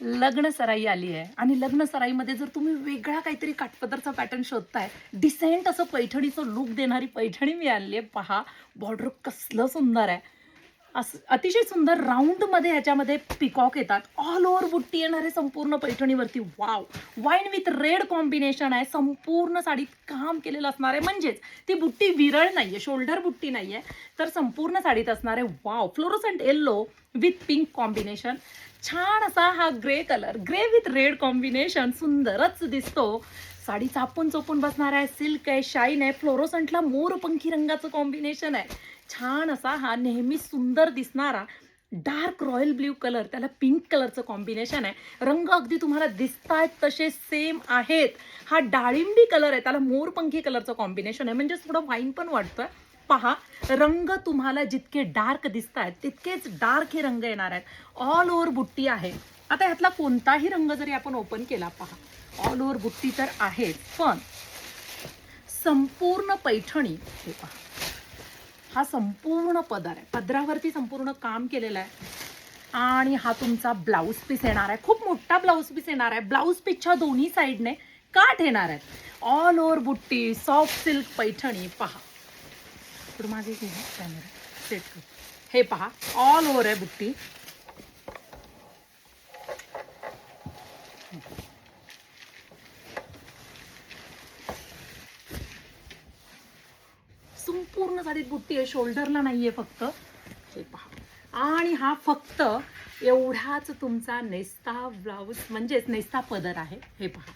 लग्न सराई आली आहे आणि लग्न सराईमध्ये जर तुम्ही वेगळा काहीतरी काठपदरचा पॅटर्न शोधताय, डिसेंट असं पैठणीचं लुक देणारी पैठणी मी आणली आहे. पहा, बॉर्डर कसलं सुंदर आहे. असं अतिशय सुंदर राऊंडमध्ये ह्याच्यामध्ये पिकॉक येतात. ऑल ओव्हर बुट्टी येणार आहे संपूर्ण पैठणीवरती. Wow! Wine with red combination आहे. संपूर्ण साडीत काम केलेलं असणार आहे. म्हणजेच ती बुट्टी विरळ नाहीये, शोल्डर बुट्टी नाहीये, तर संपूर्ण साडीत असणार आहे. Wow! Fluorescent yellow with pink combination. छान असा हा grey colour, grey with red combination सुंदरच दिसतो. साडी चापून चोपून बसणार आहे. सिल्क आहे, शाईन आहे. फ्लोरोसंटला मोरपंखी रंगाचं कॉम्बिनेशन आहे. छान असा हा नेहमी सुंदर दिसणारा डार्क रॉयल ब्ल्यू कलर, त्याला पिंक कलरचं कॉम्बिनेशन आहे. रंग अगदी तुम्हाला दिसतायत तसे सेम आहेत. हा डाळिंबी कलर आहे, त्याला मोरपंखी कलरचं कॉम्बिनेशन आहे, म्हणजे थोडं वाईन पण वाटतोय. पहा, रंग तुम्हाला जितके डार्क दिसत आहेत तितकेच डार्क हे रंग येणार आहेत. ऑल ओव्हर बुट्टी आहे. आता ह्यातला कोणताही रंग जरी आपण ओपन केला, पहा, ऑल ओव्हर बुट्टी तर आहेच, पण संपूर्ण पैठणी हे पहा, हा संपूर्ण पदर आहे. पदरावरती संपूर्ण काम केलेलं आहे. आणि हा तुमचा ब्लाऊज पीस येणार आहे. खूप मोठा ब्लाऊज पीस येणार आहे. ब्लाऊज पीसच्या दोन्ही साईडने काठ येणार आहेत. ऑल ओव्हर बुट्टी, सॉफ्ट सिल्क पैठणी. पहा, थोडं मागे घे कॅमेरा सेट कर. हे पहा, ऑल ओव्हर आहे बुट्टी. संपूर्ण साडीत बुट्टी आहे, शोल्डरला नाहीये फक्त. हे पहा, आणि हा फक्त एवढाच तुमचा नेस्ता ब्लाऊज म्हणजेच नेस्ता पदर आहे. हे पहा,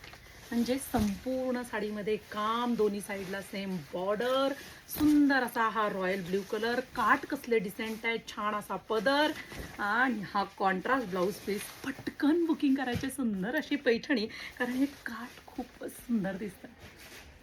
म्हणजे संपूर्ण साडीमध्ये काम, दोन्ही साईडला सेम बॉर्डर, सुंदर असा हा रॉयल ब्ल्यू कलर, काठ कसले डिसेंट आहे, छान असा पदर आणि हा कॉन्ट्रास्ट ब्लाऊज पीस. पटकन बुकिंग करायचे सुंदर अशी पैठणी, कारण हे काठ खूपच सुंदर दिसतं.